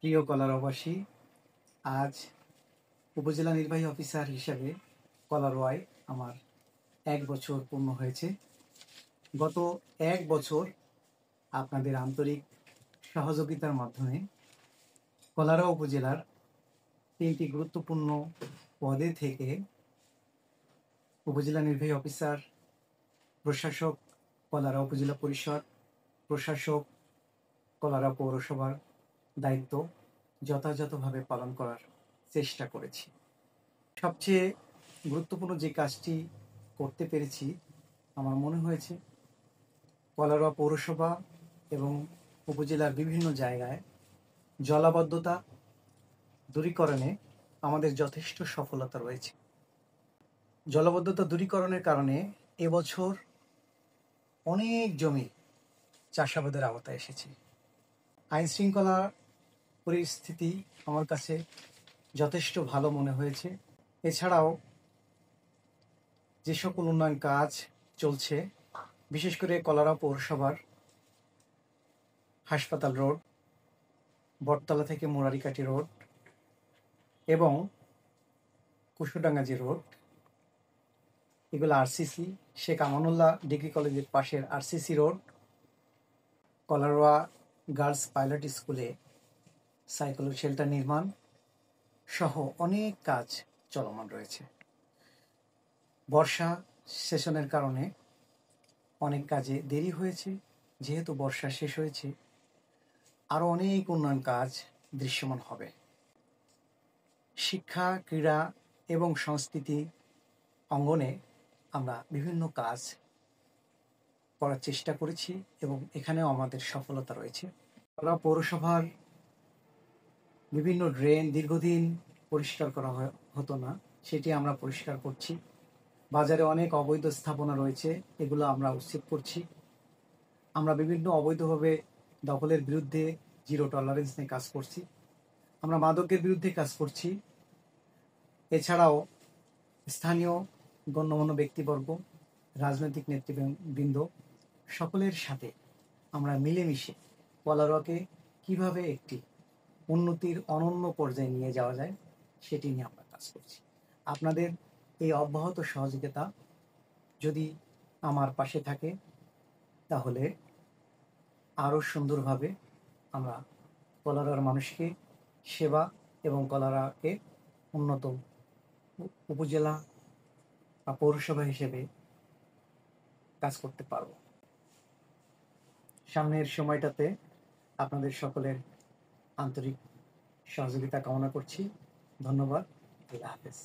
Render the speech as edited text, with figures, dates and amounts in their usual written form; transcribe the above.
প্রিয় কলারবাসী, আজ উপজেলা নির্বাহী অফিসার হিসেবে কলারোয়ায় আমার 1 বছর পূর্ণ হয়েছে। গত 1 বছর আপনাদের আন্তরিক সহযোগিতার মাধ্যমে কলারোয়া উপজেলার 3টি গুরুত্বপূর্ণ পদে থেকে উপজেলা নির্বাহী অফিসার, প্রশাসক কলারোয়া উপজেলা পরিষদ, প্রশাসক কলারোয়া পৌরসভার দায়িত্ব যথাযথভাবে পালন করার চেষ্টা করেছি। সবচেয়ে গুরুত্বপূর্ণ যে কাজটি করতে পেরেছি, আমার মনে হয়েছে কলারোয়া পৌরসভা এবং উপজেলার বিভিন্ন জায়গায় জলাবদ্ধতা দূরীকরণে আমাদের যথেষ্ট সফলতা রয়েছে। জলাবদ্ধতা দূরীকরণের কারণে এবছর অনেক জমি চাষাবাদের আওতায় এসেছে। আইন শৃঙ্খলা পরিস্থিতি আমার কাছে যথেষ্ট ভালো মনে হয়েছে। এছাড়াও যে সকল উন্নয়ন কাজ চলছে, বিশেষ করে কলারোয়া পৌরসভার হাসপাতাল রোড, বটতলা থেকে মুরারিকাটি রোড এবং কুশুডাঙ্গা যে রোড, এগুলো আরসিসি, শেখ আমানুল্লাহ ডিগ্রি কলেজের পাশের RCC road, Kalaroa girls pilot স্কুলে সাইকেল শেল্টার নির্মাণ সহ অনেক কাজ চলমান রয়েছে। বর্ষা সেশনের কারণে অনেক কাজে দেরি হয়েছে। যেহেতু বর্ষা শেষ হয়েছে, আরও অনেক উন্নয়ন কাজ দৃশ্যমান হবে। শিক্ষা, ক্রীড়া এবং সংস্কৃতি অঙ্গনে আমরা বিভিন্ন কাজ করার চেষ্টা করেছি এবং এখানেও আমাদের সফলতা রয়েছে। কলারোয়া পৌরসভার বিভিন্ন ড্রেন দীর্ঘদিন পরিষ্কার করা হতো না, সেটি আমরা পরিষ্কার করছি। বাজারে অনেক অবৈধ স্থাপনা রয়েছে, এগুলো আমরা উচ্ছেদ করছি। আমরা বিভিন্ন অবৈধভাবে দখলের বিরুদ্ধে জিরো টলারেন্স নিয়ে কাজ করছি। আমরা মাদকের বিরুদ্ধে কাজ করছি। এছাড়াও স্থানীয় গণ্যমান্য ব্যক্তিবর্গ, রাজনৈতিক নেতৃবৃন্দ সকলের সাথে আমরা মিলেমিশে কলারোয়াকে কিভাবে একটি উন্নতির অনন্য পর্যায়ে নিয়ে যাওয়া যায় সেটি নিয়ে আমরা কাজ করছি। আপনাদের এই অব্যাহত সহযোগিতা যদি আমার পাশে থাকে, তাহলে আরও সুন্দরভাবে আমরা কলারোয়ার মানুষকে সেবা এবং কলারোয়াকে উন্নত উপজেলা বা পৌরসভা হিসেবে কাজ করতে পারব। সামনের সময়টাতে আপনাদের সকলের আন্তরিক সহযোগিতা কামনা করছি। ধন্যবাদ। আল্লাহ হাফেজ।